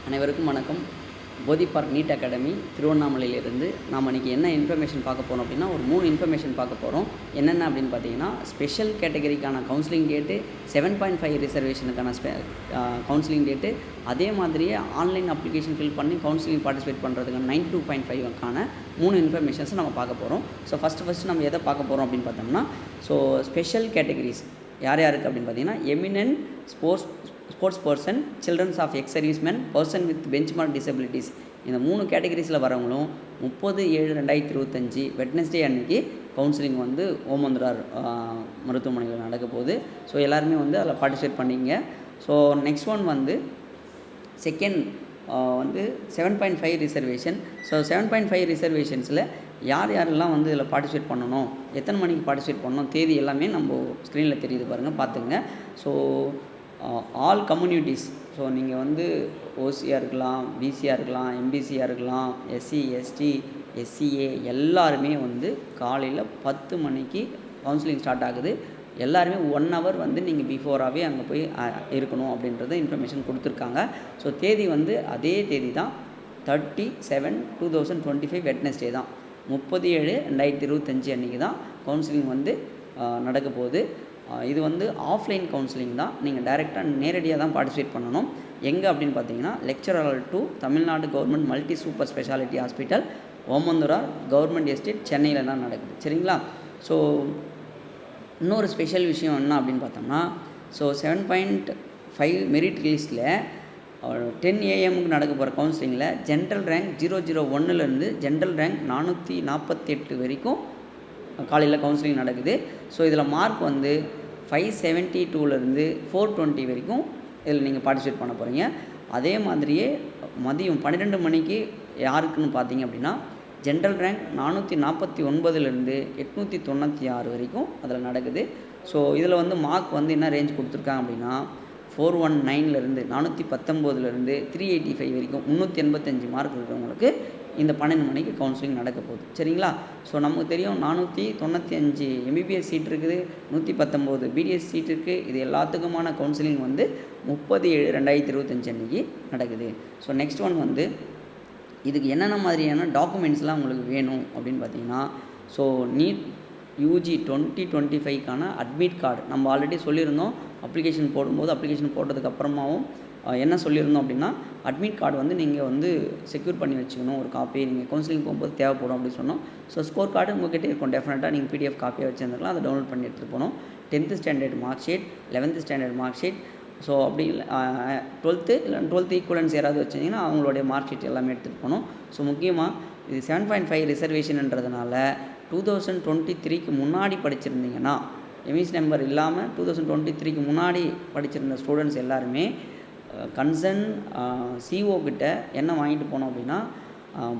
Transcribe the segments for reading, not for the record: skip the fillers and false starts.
அனைவருக்கும் வணக்கம். போதி பார்க் நீட் அகாடமி திருவண்ணாமலையிலிருந்து நாம் இன்றைக்கி என்ன இன்ஃபர்மேஷன் பார்க்க போகிறோம் அப்படின்னா, ஒரு 3 இன்ஃபர்மேஷன் பார்க்க போகிறோம். என்னென்ன அப்படின்னு பார்த்தீங்கன்னா, ஸ்பெஷல் கேட்டகரிக்கான கவுன்சிலிங் டேட்டு, 7.5 ரிசர்வேஷனுக்கான கவுன்சிலிங் டேட்டு, அதே மாதிரியே ஆன்லைன் அப்ளிகேஷன் ஃபில் பண்ணி கவுன்சிலிங் பார்ட்டிசிபேட் பண்ணுறதுக்கான 92.5க்கான 3 இன்ஃபர்மேஷன்ஸ் நம்ம பார்க்க போகிறோம். ஸோ ஃபஸ்ட்டு நம்ம எதை பார்க்க போகிறோம் அப்படின்னு பார்த்தோம்னா, ஸோ ஸ்பெஷல் கேட்டகரிஸ் யார் யாருக்கு அப்படின்னு பார்த்தீங்கன்னா, eminent sports person, childrens of ex servicemen, person with benchmark disabilities, இந்த 3 கேட்டகரிஸில் வரவங்களும் 30/7/2025 வெட்னஸ்டே அன்றைக்கி கவுன்சிலிங் வந்து ஓமந்தூரார் மருத்துவமனையில் நடக்க போகுது. ஸோ எல்லாருமே வந்து அதில் பார்ட்டிசிபேட் பண்ணிங்க. ஸோ நெக்ஸ்ட் ஒன் வந்து செகண்ட் வந்து 7.5 ரிசர்வேஷன். ஸோ 7.5 ரிசர்வேஷன்ஸில் யாரெல்லாம் வந்து இதில் பார்ட்டிசிபேட் பண்ணணும், எத்தனை மணிக்கு பார்ட்டிசிபேட் பண்ணணும், தேதி எல்லாமே நம்ம ஸ்க்ரீனில் தெரியுது பாருங்கள், பார்த்துங்க. ஸோ ஆல் கம்யூனிட்டிஸ், ஸோ நீங்கள் வந்து ஓசியாக இருக்கலாம், பிசியாக இருக்கலாம், எம்பிசியாக இருக்கலாம், எஸ்சி எஸ்டி எஸ்சிஏ எல்லாருமே வந்து காலையில் 10 மணிக்கு கவுன்சிலிங் ஸ்டார்ட் ஆகுது. எல்லாருமே 1 hour வந்து நீங்கள் பிஃபோராகவே அங்கே போய் இருக்கணும் அப்படின்றத இன்ஃபர்மேஷன் கொடுத்துருக்காங்க. ஸோ தேதி வந்து அதே தேதி தான், 30/7/2025 வெட்னஸ்டே தான், 30/7/2025 அன்றைக்கி தான் கவுன்சிலிங் வந்து நடக்க போகுது. இது வந்து ஆஃப்லைன் கவுன்சிலிங் தான், நீங்கள் டைரெக்டாக நேரடியாக தான் பார்ட்டிசிபேட் பண்ணணும். எங்கே அப்படின்னு பார்த்தீங்கன்னா, lecture hall 2, Tamil Nadu government multi super speciality hospital, Omandurar government estate, சென்னையில் தான் நடக்குது. சரிங்களா? ஸோ இன்னொரு ஸ்பெஷல் விஷயம் என்ன அப்படின்னு பார்த்தோம்னா, ஸோ 7.5 மெரிட் லிஸ்ட்டில் 10 AM நடக்க போகிற கவுன்சிலிங்கில் ஜென்ரல் ரேங்க் 001லேருந்து ஜென்ரல் ரேங்க் 448 வரைக்கும் காலையில் கவுன்சிலிங் நடக்குது. ஸோ இதில் மார்க் வந்து 572லேருந்து 420 வரைக்கும் இதில் நீங்கள் பார்ட்டிசிபேட் பண்ண போகிறீங்க. அதே மாதிரியே மதியம் 12 மணிக்கு யாருக்குன்னு பார்த்தீங்க அப்படின்னா, ஜென்ரல் ரேங்க் 449லேருந்து 896 வரைக்கும் அதில் நடக்குது. ஸோ இதில் வந்து மார்க் வந்து என்ன ரேஞ்ச் கொடுத்துருக்காங்க அப்படின்னா, 419லேருந்து 419லேருந்து 385 வரைக்கும் 385 மார்க் இருக்கிறவங்களுக்கு இந்த 12 மணிக்கு கவுன்சிலிங் நடக்க போகுது. சரிங்களா? ஸோ நமக்கு தெரியும் 495 எம்பிபிஎஸ் சீட் இருக்குது, 119 பிடிஎஸ் சீட் இருக்குது. இது எல்லாத்துக்குமான கவுன்சிலிங் வந்து 30/7/2025 அன்றைக்கி நடக்குது. ஸோ நெக்ஸ்ட் ஒன் வந்து இதுக்கு என்னென்ன மாதிரியான டாக்குமெண்ட்ஸ்லாம் உங்களுக்கு வேணும் அப்படின்னு பார்த்தீங்கன்னா, ஸோ நீட் யூஜி 2025க்கான அட்மிட் கார்டு நம்ம ஆல்ரெடி சொல்லியிருந்தோம். அப்ளிகேஷன் போடும்போது அப்ளிகேஷன் போட்டதுக்கப்புறமாவும் என்ன சொல்லியிருந்தோம் அப்படின்னா, அட்மிட் கார்டு வந்து நீங்கள் வந்து செக்யூர் பண்ணி வச்சுக்கணும், ஒரு காப்பி நீங்கள் கவுன்சிலிங் போகும்போது தேவைப்படும் அப்படின்னு சொன்னோம். ஸோ ஸ்கோர் கார்டு உங்கள்கிட்ட இருக்கும், டெஃபினட்டாக நீங்கள் பிடிஎஃப் காப்பியாக வச்சுருந்துக்கலாம், அதை டவுன்லோட் பண்ணி எடுத்துகிட்டு போகணும். 10th standard mark sheet, 11th standard mark sheet, so அப்படி இல்லை 12th இல்லை 12th ஈக்குவலன்ஸ் யாராவது வச்சிங்கன்னா அவங்களுடைய மார்க் ஷீட் எல்லாமே எடுத்துகிட்டு போகணும். ஸோ முக்கியமாக இது 7.5 ரிசர்வேஷன்ன்றதுனால 2023க்கு முன்னாடி படிச்சிருந்தீங்கன்னா, எம்இஸ் நம்பர் இல்லாமல் 2023க்கு முன்னாடி படிச்சிருந்த ஸ்டூடெண்ட்ஸ் எல்லாருமே கன்சர்ன் சிஓ கிட்ட என்ன வாங்கிட்டு போனோம் அப்படின்னா,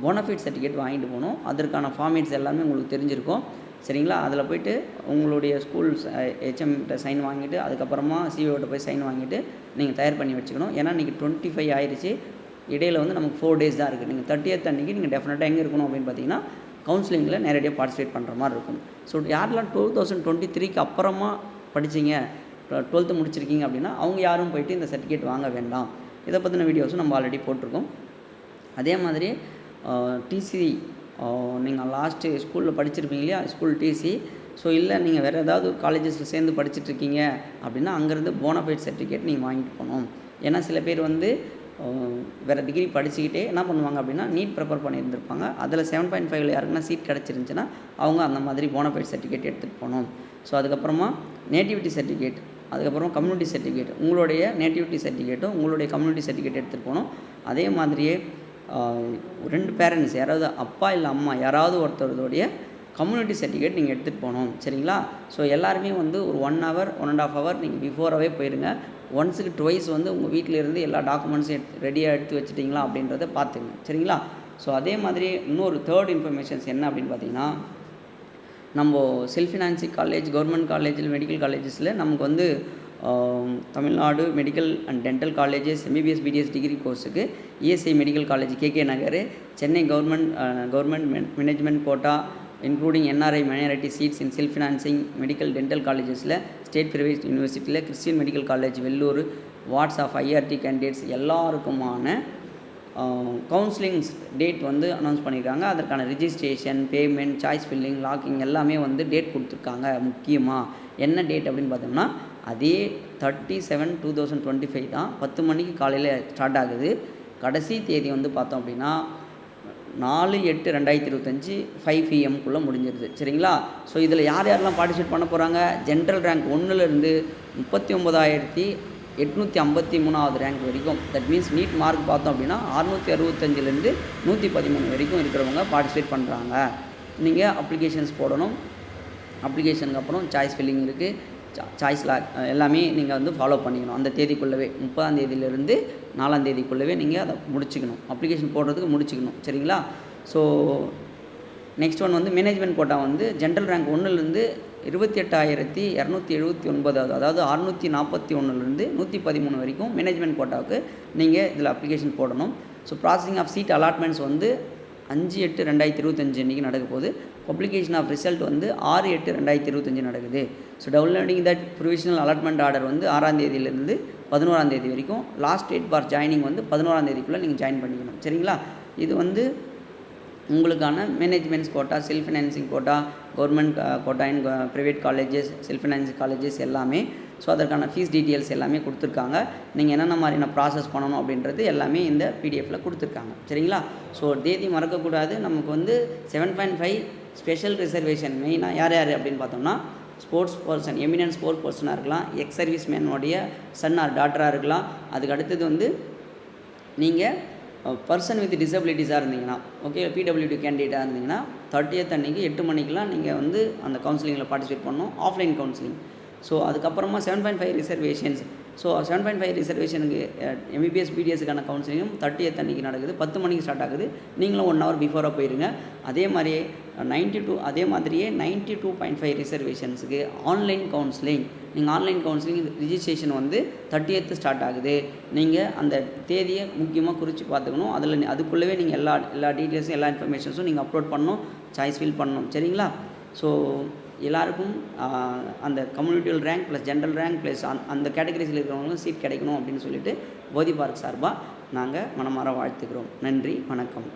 போனஃபைட் சர்டிஃபிகேட் வாங்கிட்டு போகணும். அதற்கான ஃபார்மேட்ஸ் எல்லாமே உங்களுக்கு தெரிஞ்சிருக்கும். சரிங்களா? அதில் போய்ட்டு உங்களுடைய ஸ்கூல் ஹெச்எம்கிட்ட சைன் வாங்கிட்டு, அதுக்கப்புறமா சிஓகிட்ட போய் சைன் வாங்கிட்டு நீங்கள் தயார் பண்ணி வச்சுக்கணும். ஏன்னா இன்றைக்கி 25 ஆயிடுச்சு, இடையில் வந்து நமக்கு 4 days தான் இருக்குது. நீங்கள் 30th அன்றைக்கி நீங்கள் டெஃபினட்டாக எங்கே இருக்கணும் அப்படின்னு பார்த்தீங்கன்னா, கவுன்சிலிங்கில் நேரடியாக பார்ட்டிசிபேட் பண்ணுற மாதிரி இருக்கும். ஸோ யாரெல்லாம் 2023க்கு அப்புறமா படிச்சிங்க, 12th முடிச்சிருக்கீங்க அப்படின்னா அவங்க யாரும் போய்ட்டு இந்த சர்டிஃபிகேட் வாங்க வேண்டாம். இதை பற்றின வீடியோஸும் நம்ம ஆல்ரெடி போட்டிருக்கோம். அதே மாதிரி டிசி நீங்கள் லாஸ்ட்டு ஸ்கூலில் படிச்சிருப்பீங்க இல்லையா, ஸ்கூல் டிசி. ஸோ இல்லை நீங்கள் வேறு ஏதாவது காலேஜஸில் சேர்ந்து படிச்சுட்ருக்கீங்க அப்படின்னா அங்கேருந்து போனஃபைட் சர்டிஃபிகேட் நீங்கள் வாங்கிட்டு போகணும். ஏன்னா சில பேர் வந்து வேறு டிகிரி படிச்சுக்கிட்டே என்ன பண்ணுவாங்க அப்படின்னா, நீட் ப்ரிப்பேர் பண்ணியிருந்திருப்பாங்க, அதில் 7.5ல் யாருக்குன்னா சீட் கிடச்சிருந்துச்சுன்னா அவங்க அந்த மாதிரி போனஃபைட் சர்டிஃபிகேட் எடுத்துகிட்டு போகணும். ஸோ அதுக்கப்புறமா நேட்டிவிட்டி சர்டிஃபிகேட், அதுக்கப்புறம் கம்யூனிட்டி சர்டிஃபிகேட், உங்களுடைய நேட்டிவிட்டி சர்டிஃபிகேட்டும் உங்களுடைய கம்யூனிட்டி சர்டிஃபிகேட் எடுத்துகிட்டு போகணும். அதே மாதிரியே 2 பேரண்ட்ஸ், யாராவது அப்பா இல்லை அம்மா யாராவது ஒருத்தருடைய கம்யூனிட்டி சர்டிஃபிகேட் நீங்கள் எடுத்துகிட்டு போகணும். சரிங்களா? ஸோ எல்லாருமே வந்து ஒரு 1 hour 1.5 hour நீங்கள் பிஃபோராகவே போயிருங்க. ஒன்ஸுக்கு ட்வைஸ் வந்து உங்கள் வீட்டில் இருந்து எல்லா டாக்குமெண்ட்ஸும் ரெடியாக எடுத்து வச்சுட்டிங்களா அப்படின்றத பார்த்துங்க. சரிங்களா? ஸோ அதே மாதிரி இன்னொரு 3rd இன்ஃபர்மேஷன்ஸ் என்ன அப்படின்னு பார்த்தீங்கன்னா, நம்ம செல்ஃப் ஃபினான்சிங் காலேஜ், கவர்மெண்ட் காலேஜில், மெடிக்கல் காலேஜஸில் நமக்கு வந்து Tamil Nadu medical and dental colleges MBBS BDS degree கோர்ஸுக்கு ESI medical college KK Nagar, Chennai government management quota including NRI minority seats in self financing medical dental காலேஜஸில், ஸ்டேட் பிரைவேட் யூனிவர்சிட்டியில், Christian medical college Vellore, wards of IRT candidates எல்லாருக்குமான counsellings date வந்து announce பண்ணியிருக்காங்க. அதற்கான registration, payment, choice filling, locking எல்லாமே வந்து date கொடுத்துருக்காங்க. முக்கியமாக என்ன டேட் அப்படின்னு பார்த்தோம்னா அதே 30/7/2025 தான் 10 மணிக்கு காலையில் ஸ்டார்ட் ஆகுது. கடைசி தேதி வந்து பார்த்தோம் அப்படின்னா 4/8/2025 5 PM முடிஞ்சிருது. சரிங்களா? ஸோ இதில் யார் யாரெல்லாம் பார்ட்டிசிபேட் பண்ண போகிறாங்க? ஜென்ரல் ரேங்க் 1லேருந்து 39,853வது ரேங்க் வரைக்கும். தட் மீன்ஸ் நீட் மார்க் பார்த்தோம் அப்படின்னா 665லேருந்து 113 வரைக்கும் இருக்கிறவங்க பார்ட்டிசிபேட் பண்ணுறாங்க. நீங்கள் அப்ளிகேஷன்ஸ் போடணும். அப்ளிகேஷனுக்கு அப்புறம் சாய்ஸ் ஃபில்லிங் இருக்குது. சாய்ஸ் எல்லாமே நீங்கள் வந்து ஃபாலோ பண்ணிக்கணும். அந்த தேதிக்குள்ளவே 30ஆம் தேதியிலேருந்து 4ஆம் தேதிக்குள்ளவே நீங்கள் அதை முடிச்சுக்கணும். அப்ளிகேஷன் போடுறதுக்கு முடிச்சுக்கணும். சரிங்களா? ஸோ நெக்ஸ்ட் ஒன் வந்து மேனேஜ்மெண்ட் கோட்டா வந்து ஜென்ரல் ரேங்க் 1லேருந்து 28,279, அதாவது 641லேருந்து 113 வரைக்கும் மேனேஜ்மெண்ட் கோட்டாவுக்கு நீங்கள் இதில் அப்ளிகேஷன் போடணும். So processing of seat allotments வந்து 5/8/2025 அன்றைக்கி நடக்க போகுது. பப்ளிகேஷன் ஆஃப் ரிசல்ட் வந்து 6/8/2025 நடக்குது. So downloading that provisional allotment order வந்து 6ஆம் தேதியிலேருந்து 11ஆம் தேதி வரைக்கும். லாஸ்ட் டேட் ஃபார் ஜாயினிங் வந்து 11ஆம் தேதிக்குள்ளே நீங்கள் ஜாயின் பண்ணிக்கணும். சரிங்களா? இது வந்து உங்களுக்கான managements quota, self financing quota, government quota and private colleges, self financing colleges எல்லாமே. ஸோ அதற்கான ஃபீஸ் டீட்டெயில்ஸ் எல்லாமே கொடுத்துருக்காங்க. நீங்கள் என்னென்ன மாதிரியான ப்ராசஸ் பண்ணணும் அப்படின்றது எல்லாமே இந்த பிடிஎஃப்பில் கொடுத்துருக்காங்க. சரிங்களா? ஸோ தேதி மறக்கக்கூடாது. நமக்கு வந்து 7.5 ஸ்பெஷல் ரிசர்வேஷன் மெயினாக யார் யார் அப்படின்னு பார்த்தோம்னா ஸ்போர்ட்ஸ் பர்சன், எமினன்ட் ஸ்போர்ட்ஸ் பர்சனாக இருக்கலாம், எக்ஸ் சர்வீஸ் மேனோடைய சன் ஆர் டாட்டராக இருக்கலாம். அதுக்கு அடுத்தது வந்து நீங்கள் பர்சன் வித் டிசபிலிட்டிஸாக இருந்தீங்கன்னா, ஓகே, பிடபிள்யூடி கேண்டிடேட்டாக இருந்தீங்கன்னா 30th அன்றைக்கி 8 மணிக்கெலாம் நீங்கள் வந்து அந்த கவுன்சிலிங்கில் பார்ட்டிசிபேட் பண்ணணும். Offline counselling. ஸோ அதுக்கப்புறமா 7.5 ரிசர்வேஷன்ஸ். ஸோ 7.5 ரிசர்வேஷனுக்கு எம்பிபிஎஸ் பிடிஎஸ்க்கான கவுன்சிலிங்கும் 30th அன்றைக்கி நடக்குது. 10 மணிக்கு ஸ்டார்ட் ஆகுது. நீங்களும் 1 hour பிஃபோராக போயிருங்க. அதே மாதிரியே 92.5 ரிசர்வேஷன்ஸுக்கு ஆன்லைன் கவுன்சிலிங். நீங்கள் ஆன்லைன் கவுன்சிலிங் ரிஜிஸ்ட்ரேஷன் வந்து 30th ஸ்டார்ட் ஆகுது. நீங்கள் அந்த தேதியை முக்கியமாக குறித்து பார்த்துக்கணும். அதுக்குள்ளவே நீங்கள் எல்லா டீட்டெயில்ஸும் எல்லா இன்ஃபர்மேஷன்ஸும் நீங்கள் அப்லோட் பண்ணணும். சாய்ஸ் ஃபில் பண்ணணும். சரிங்களா? ஸோ எல்லாருக்கும் அந்த கம்யூனிட்டியல் rank plus general rank plus அந்த கேட்டகரிஸில் இருக்கிறவங்களும் சீட் கிடைக்கணும் அப்படின்னு சொல்லிட்டு போதி பார்க் சார்பாக நாங்கள் மனமார வாழ்த்துக்கிறோம். நன்றி, வணக்கம்.